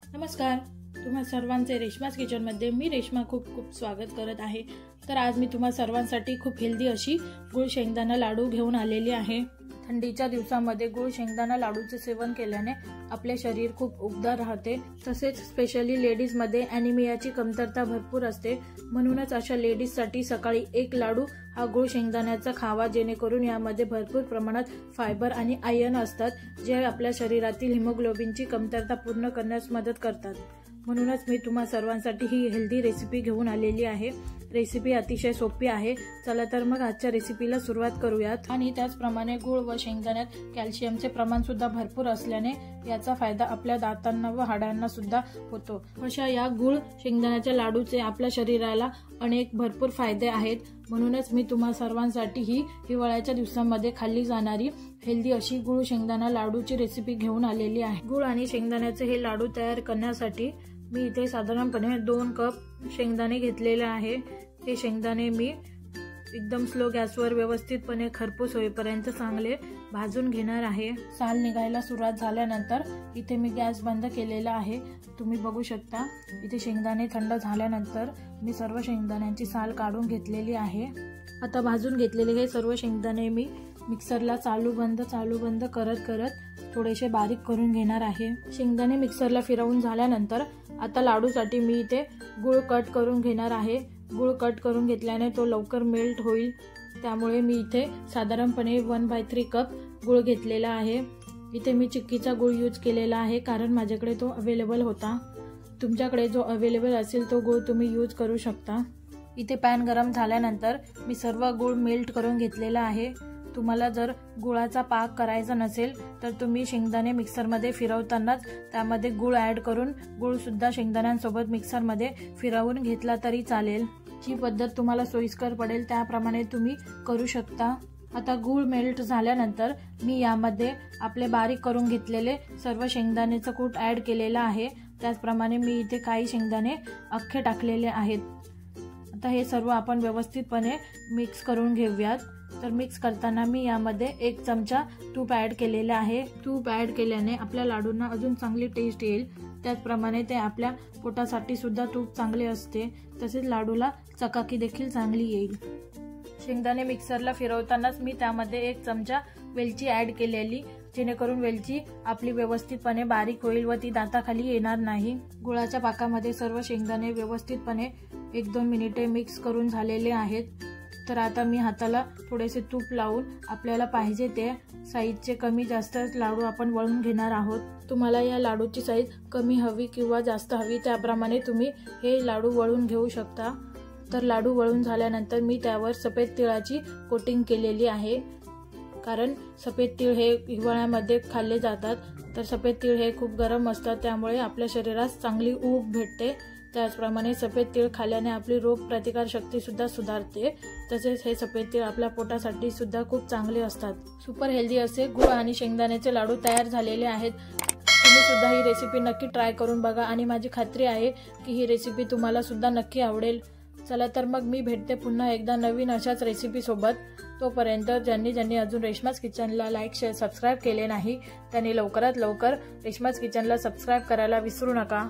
नमस्कार, तुम्हा सर्वांचे रेश्मास किचनमध्ये मी रेश्मा खूप स्वागत करत आहे। तर आज मी तुम्हा सर्वांसाठी खूप हेल्दी अशी गुळ शेंगदाणा लाडू घेऊन आलेली आहे। थंडीच्या दिवसामध्ये गुळ शेंगदाणा लाडूचे सेवन केल्याने आपले शरीर खूप उबदार राहते। तसेच स्पेशली लेडीज मध्ये ॲनिमियाची कमतरता भरपूर असते, म्हणूनच अशा लेडीज साठी सकाळी एक लाडू हा गुळ शेंगदाण्याचा खावा, जेणेकरून यामध्ये भरपूर प्रमाणात फायबर आणि आयर्न असतात, जे आपल्या शरीरातील हिमोग्लोबिनची कमतरता पूर्ण करण्यास मदत करतात। म्हणूनच मी तुम्हा सर्वांसाठी ही हेल्दी रेसिपी घेऊन आलेली आहे। रेसिपी अतिशय सोपी आहे। चला तर मग आजच्या रेसिपीला सुरुवात करूयात। आणि त्याचप्रमाणे गुळ व शेंगदाण्यात कॅल्शियमचे प्रमाण सुद्धा भरपूर असल्याने याचा फायदा आपल्या दातांना व हाडांना सुद्धा होतो। अशा या गुळ शेंगदाण्याच्या लाडूचे आपल्या शरीराला अनेक भरपूर फायदे आहेत। म्हणूनच मी तुम्हा सर्वांसाठी ही हिवाळ्याच्या दिवसांमध्ये खाल्ली जाणारी हेल्दी अशी गुळ शेंगदाणा लाडूची रेसिपी घेऊन आलेली आहे। गुळ आणि शेंगदाण्याचे हे लाडू तयार करण्यासाठी मी इथे साधारणपणे 2 कप शेंगदाणे घेतलेले आहे। हे शेंगदाणे मी एकदम स्लो गॅसवर व्यवस्थितपणे खरपूस होईपर्यंत चांगले भाजून घेणार आहे। साल निघायला सुरुवात झाल्यानंतर इथे मी गॅस बंद केलेला आहे। तुम्ही बघू शकता इथे शेंगदाणे थंड झाल्यानंतर मी सर्व शेंगदाण्यांची साल काढून घेतलेली आहे। आता भाजून घेतलेले हे सर्व शेंगदाणे मी मिक्सरला चालू बंद करत थोडेसे बारीक करून घेणार आहे। शेंगदाणे मिक्सरला फिरवून झाल्यानंतर आता लाडूसाठी मी इथे गुळ कट करून घेणार आहे। गुळ कट करून घेतल्याने तो लवकर मेल्ट होईल, त्यामुळे मी इथे साधारणपणे 1/3 कप गुळ घेतलेला आहे। इथे मी चिक्कीचा गुळ यूज केलेला आहे, कारण माझ्याकडे तो अवेलेबल होता। तुमच्याकडे जो अवेलेबल असेल तो गुळ तुम्ही यूज करू शकता। इथे पॅन गरम झाल्यानंतर मी सर्व गुळ मेल्ट करून घेतलेला आहे। तुम्हाला जर गुळाचा पाक करायचा नसेल तर तुम्ही शेंगदाणे मिक्सरमध्ये फिरवतानाच त्यामध्ये गुळ ॲड करून गुळ सुद्धा शेंगदाण्यांसोबत मिक्सरमध्ये फिरवून घेतला तरी चालेल। जी पद्धत तुम्हाला सोयीस्कर पडेल त्याप्रमाणे तुम्ही करू शकता। आता गुळ मेल्ट झाल्यानंतर मी यामध्ये आपले बारीक करून घेतलेले सर्व शेंगदाण्याचं कूट ॲड केलेलं आहे। त्याचप्रमाणे मी इथे काही शेंगदाणे अख्खे टाकलेले आहेत। आता हे सर्व आपण व्यवस्थितपणे मिक्स करून घेऊयात। तर मिक्स करताना मी यामध्ये 1 चमचा तूप ॲड केलेले आहे। तूप ॲड केल्याने आपल्या लाडूंना अजून चांगली टेस्ट येईल। त्याचप्रमाणे ते आपल्या पोटासाठी सुद्धा तूप चांगले असते, तसेच लाडूला चकाकी देखील चांगली येईल। शेंगदाणे मिक्सरला फिरवतानाच मी त्यामध्ये 1 चमचा वेलची ॲड केलेली, जेणेकरून वेलची आपली व्यवस्थितपणे बारीक होईल व ती दाताखाली येणार नाही। गुळाच्या पाकामध्ये सर्व शेंगदाणे व्यवस्थितपणे 1-2 मिनिटे मिक्स करून झालेले आहेत। तर आता मी हाताला थोडेसे तूप लावून आपल्याला पाहिजे ते साईजचे कमी जास्त लाडू आपण वळून घेणार आहोत। तुम्हाला या लाडूची साईज कमी हवी किंवा जास्त हवी त्याप्रमाणे तुम्ही हे लाडू वळून घेऊ शकता। तर लाडू वळून झाल्यानंतर मी त्यावर सफेद तिळाची कोटिंग केलेली आहे, कारण सफेद तीळ हे हिवाळ्यामध्ये खाल्ले जातात। तर सफेद तीळ हे खूप गरम असतात, त्यामुळे आपल्या शरीरास चांगली ऊब भेटते। त्याचप्रमाणे सफेद तीळ खाल्ल्याने आपली रोग प्रतिकार शक्ती सुद्धा सुधारते। तसेच हे सफेद तीळ आपल्या पोटासाठी सुद्धा खूप चांगले असतात। सुपर हेल्दी असे गुळ आणि शेंगदाण्याचे लाडू तयार झालेले आहेत। तुम्ही सुद्धा ही रेसिपी नक्की ट्राय करून बघा आणि माझी खात्री आहे की ही रेसिपी तुम्हाला सुद्धा नक्की आवडेल। चला तर मग मी भेटते पुन्हा एकदा नवीन अशाच रेसिपी सोबत। तोपर्यंत ज्यांनी अजून रेश्मास किचनला लाईक शेअर सबस्क्राईब केले नाही त्यांनी लवकरात लवकर रेश्मास किचनला सबस्क्राईब करायला विसरू नका।